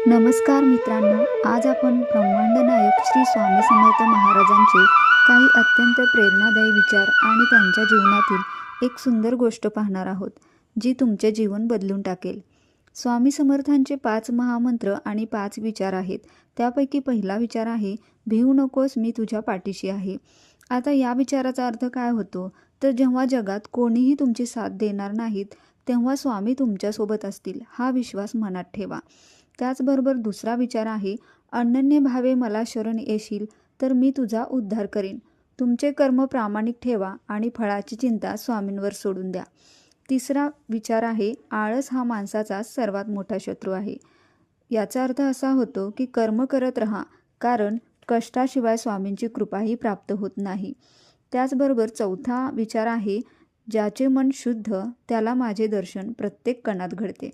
नमस्कार मित्रांनो, आज आपण ब्रह्मांड नायक श्री स्वामी समर्थ महाराजांचे काही अत्यंत प्रेरणादायी विचार आणि त्यांच्या जीवनातील एक सुंदर गोष्ट पाहणार आहोत, जी तुमचे जीवन बदलून टाकेल. स्वामी समर्थांचे 5 महामंत्र आणि 5 विचार आहेत. त्यापैकी पहिला विचार आहे, भिवू नकोस, मी तुझ्या पाठीशी आहे. आता या विचाराचा अर्थ काय होतो, तर जेव्हा जगात कोणीही तुमची साथ देणार नाहीत, तेव्हा स्वामी तुमच्यासोबत असतील, हा विश्वास मनात ठेवा. त्याचबरोबर दुसरा विचार आहे, अनन्य भावे मला शरण येशील तर मी तुझा उद्धार करीन. तुमचे कर्म प्रामाणिक ठेवा आणि फळाची चिंता स्वामींवर सोडून द्या. तिसरा विचार आहे, आळस हा माणसाचा सर्वात मोठा शत्रू आहे. याचा अर्थ असा होतो की कर्म करत राहा, कारण कष्टाशिवाय स्वामींची कृपाही प्राप्त होत नाही. त्याचबरोबर चौथा विचार आहे, ज्याचे मन शुद्ध त्याला माझे दर्शन प्रत्येक कणात घडते.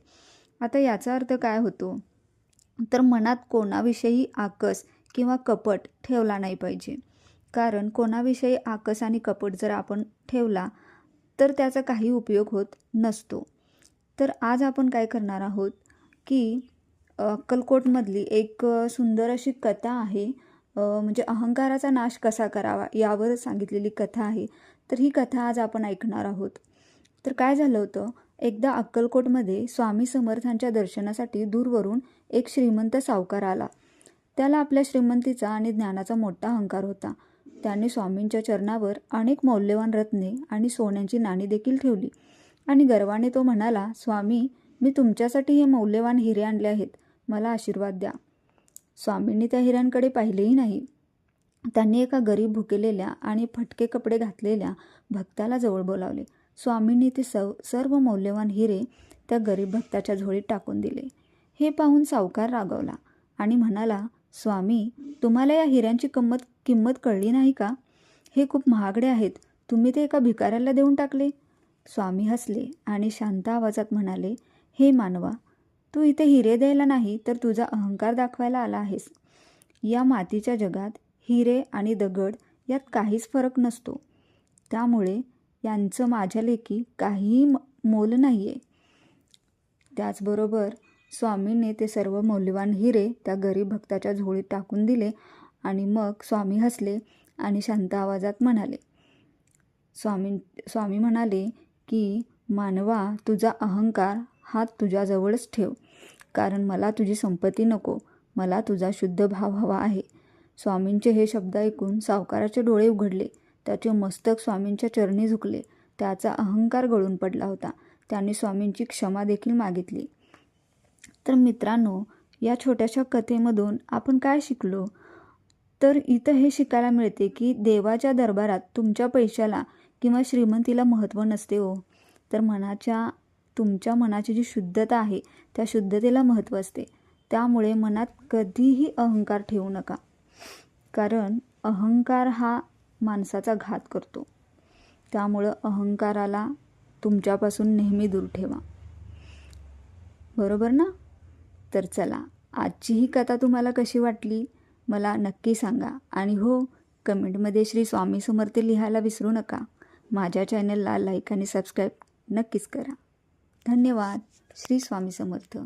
आता याचा अर्थ काय होतो, तर मनात कोणाविषयी आकस किंवा कपट ठेवला नाही पाहिजे. कारण कोणाविषयी आकस आणि कपट जर आपण ठेवला तर त्याचा काही उपयोग होत नसतो. तर आज आपण काय करणार आहोत की अक्कलकोटमधली एक सुंदर अशी कथा आहे, म्हणजे अहंकाराचा नाश कसा करावा यावर सांगितलेली कथा आहे. तर ही कथा आज आपण ऐकणार आहोत. तर काय झालं होतं, एकदा अक्कलकोटमध्ये स्वामी समर्थांच्या दर्शनासाठी दूरवरून एक श्रीमंत सावकार आला. त्याला आपल्या श्रीमंतीचा आणि ज्ञानाचा मोठा अहंकार होता. त्याने स्वामींच्या चरणावर अनेक मौल्यवान रत्ने आणि सोन्यांची नाणी देखील ठेवली आणि गर्वाने तो म्हणाला, स्वामी, मी तुमच्यासाठी हे मौल्यवान हिरे आणले आहेत, मला आशीर्वाद द्या. स्वामींनी त्या हिऱ्यांकडे पाहिलेही नाही. त्यांनी एका गरीब भुकेलेल्या आणि फटके कपडे घातलेल्या भक्ताला जवळ बोलावले. स्वामींनी ते सर्व मौल्यवान हिरे त्या गरीब भक्ताच्या झोळीत टाकून दिले. हे पाहून सावकार रागावला आणि म्हणाला, स्वामी, तुम्हाला या हिऱ्यांची किंमत कळली नाही का? हे खूप महागडे आहेत, तुम्ही ते एका भिकाऱ्याला देऊन टाकले. स्वामी हसले आणि शांत आवाजात म्हणाले, हे मानवा, तू इथे हिरे द्यायला नाही तर तुझा अहंकार दाखवायला आला आहेस. या मातीच्या जगात हिरे आणि दगड यात काहीच फरक नसतो, त्यामुळे यांचं माझ्या लेखी काहीही मोल नाही आहे. त्याचबरोबर स्वामींनी ते सर्व मौल्यवान हिरे त्या गरीब भक्ताच्या झोळीत टाकून दिले आणि मग स्वामी हसले आणि शांत आवाजात म्हणाले, स्वामी म्हणाले की मानवा, तुझा अहंकार हा तुझ्याजवळच ठेव, कारण मला तुझी संपत्ती नको, मला तुझा शुद्ध भाव हवा आहे. स्वामींचे हे शब्द ऐकून सावकाराचे डोळे उघडले. त्याचे मस्तक स्वामींच्या चरणी झुकले. त्याचा अहंकार गळून पडला होता. त्याने स्वामींची क्षमा देखील मागितली. तर मित्रांनो, या छोट्याशा कथेमधून आपण काय शिकलो, तर इथं हे शिकायला मिळते की देवाच्या दरबारात तुमच्या पैशाला किंवा श्रीमंतीला महत्त्व नसते हो, तर तुमच्या मनाची जी शुद्धता आहे त्या शुद्धतेला महत्त्व असते. त्यामुळे मनात कधीही अहंकार ठेवू नका, कारण अहंकार हा माणसाचा घात करतो. त्यामुळं अहंकाराला तुमच्यापासून नेहमी दूर ठेवा, बरोबर ना? तर चला, आजची ही कथा तुम्हाला कशी वाटली मला नक्की सांगा. आणि हो, कमेंटमध्ये श्री स्वामी समर्थ लिहायला विसरू नका. माझ्या चॅनलला लाईक आणि सबस्क्राईब नक्कीच करा. धन्यवाद. श्री स्वामी समर्थ.